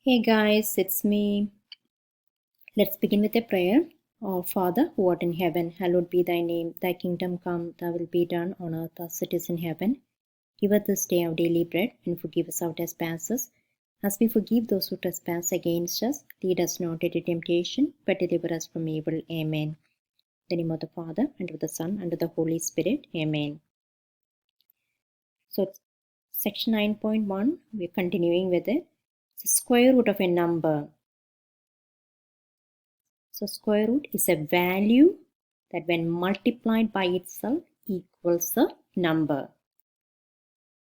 Hey guys, it's me. Let's begin with a prayer. Our Father, who art in heaven, hallowed be thy name. Thy kingdom come, thy will be done on earth as it is in heaven. Give us this day our daily bread, and forgive us our trespasses, as we forgive those who trespass against us. Lead us not into temptation, but deliver us from evil. Amen. In the name of the Father, and of the Son, and of the Holy Spirit. Amen. So, section 9.1, we're continuing with it. It's the square root of a number. So square root is a value that when multiplied by itself equals a number.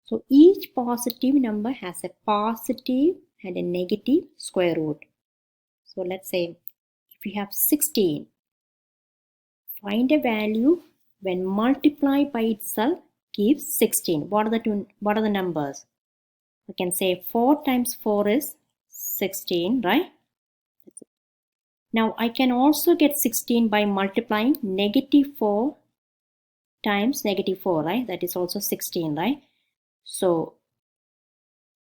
So each positive number has a positive and a negative square root. So let's say if you have 16, find a value when multiplied by itself gives 16. What are the numbers? We can say 4 times 4 is 16, right? Now I can also get 16 by multiplying negative 4 times negative 4, right? That is also 16, right? So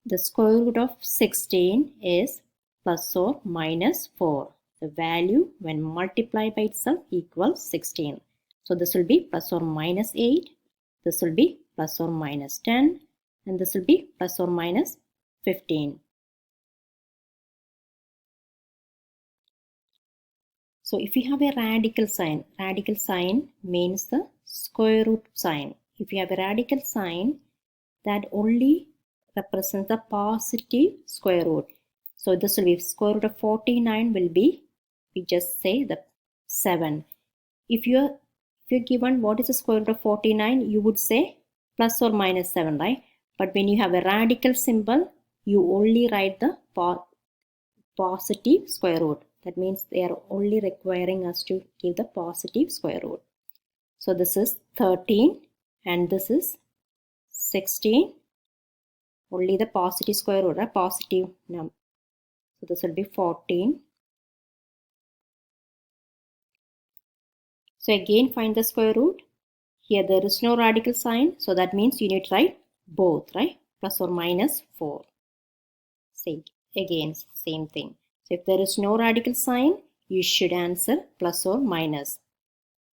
the square root of 16 is plus or minus 4. The value when multiplied by itself equals 16. So this will be plus or minus 8. This will be plus or minus 10. And this will be plus or minus 15. So if you have a radical sign means the square root sign. If you have a radical sign, that only represents the positive square root. So this will be square root of 49 will be, we just say the 7. If you're given what is the square root of 49, you would say plus or minus 7, right? But when you have a radical symbol, you only write the positive square root. That means they are only requiring us to give the positive square root. So this is 13 and this is 16. Only the positive square root, a positive number. So this will be 14. So again find the square root. Here there is no radical sign. So that means you need to write both, right? Plus or minus 4. Same thing. So if there is no radical sign, you should answer plus or minus.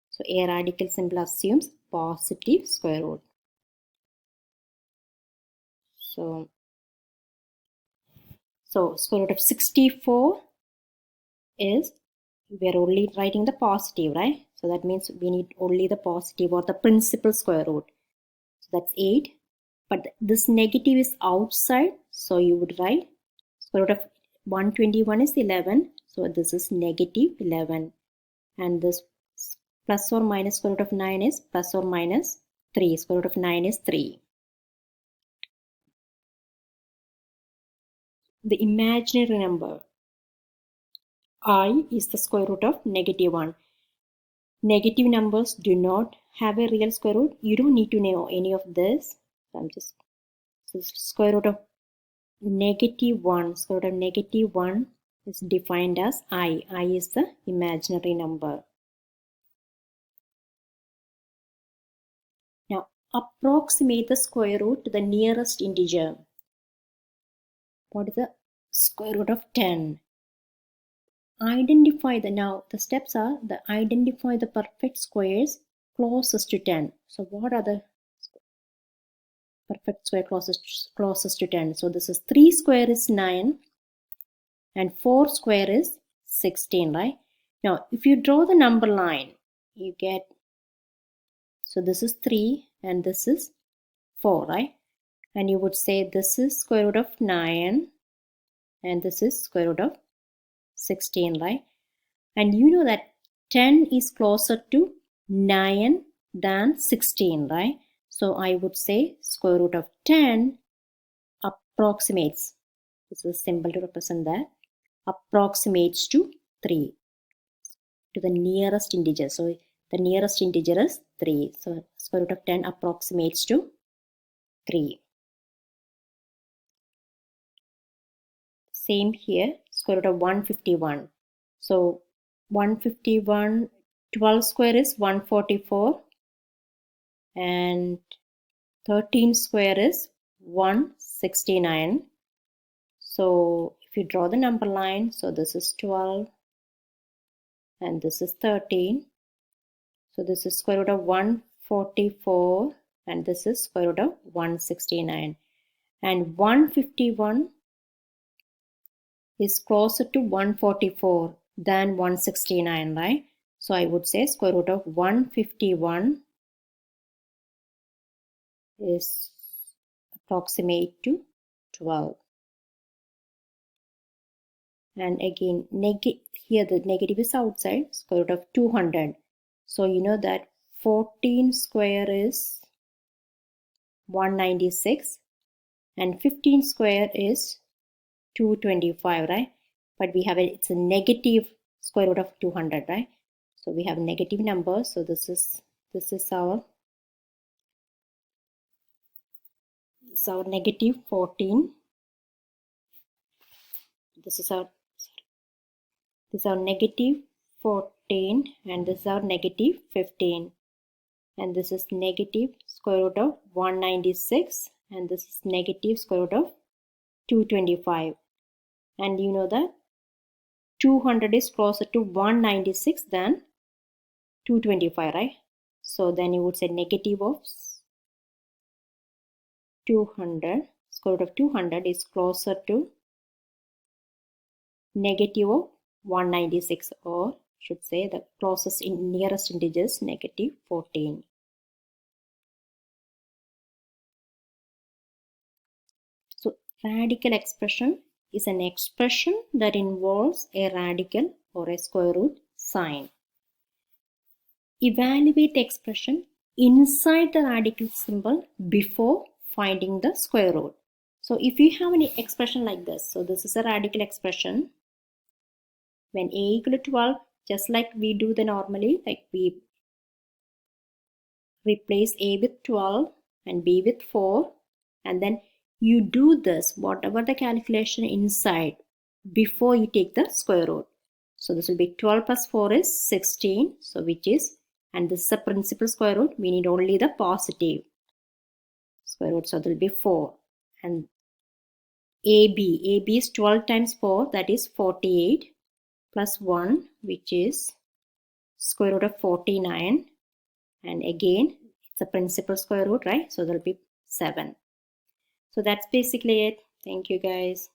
So a radical symbol assumes positive square root. So square root of 64 is, we are only writing the positive, right? So that means we need only the positive or the principal square root. So that's 8. But this negative is outside. So you would write square root of 121 is 11. So this is negative 11. And this plus or minus square root of 9 is plus or minus 3. Square root of 9 is 3. The imaginary number I is the square root of negative 1. Negative numbers do not have a real square root. You don't need to know any of this. So square root of negative 1. Square root of negative 1 is defined as I. I is the imaginary number. Now approximate the square root to the nearest integer. What is the square root of 10? Identify the steps are identify the perfect squares closest to 10. So what are the perfect square closest to 10? So this is 3 square is 9 and 4 square is 16, right? Now if you draw the number line, you get, so this is 3 and this is 4, right? And you would say this is square root of 9 and this is square root of 16, right? And you know that 10 is closer to 9 than 16, right? So I would say square root of 10 approximates, this is a symbol to represent that, approximates to 3, to the nearest integer. So the nearest integer is 3. So square root of 10 approximates to 3. Same here, square root of 151. So 151, 12 square is 144 and 13 square is 169. So if if you draw the number line, so this is 12 and this is 13. So this is square root of 144 and this is square root of 169. And 151 is closer to 144 than 169, right? So I would say square root of 151 is approximate to 12. And again, here the negative is outside, square root of 200. So you know that 14 square is 196 and 15 square is 225, right? But we have it's a negative square root of 200, right? So we have negative numbers. So this is our negative 14. This is our negative 14 and this is our negative 15. And this is negative square root of 196 and this is negative square root of 225. And you know that 200 is closer to 196 than 225, right? So then you would say negative of 200, square root of 200 is closer to negative of 196, or should say the closest nearest integer is negative 14. So radical expression is an expression that involves a radical or a square root sign. Evaluate the expression inside the radical symbol before finding the square root. So if you have any expression like this, so this is a radical expression. When a equal to 12, just like we do the normally, like we replace a with 12 and b with 4, and then you do this, whatever the calculation inside, before you take the square root. So this will be 12 plus 4 is 16, so which is, and this is a principal square root, we need only the positive square root, so there will be 4. And AB is 12 times 4, that is 48, plus 1, which is square root of 49, and again it's a principal square root, right? So there will be 7. So that's basically it. Thank you guys.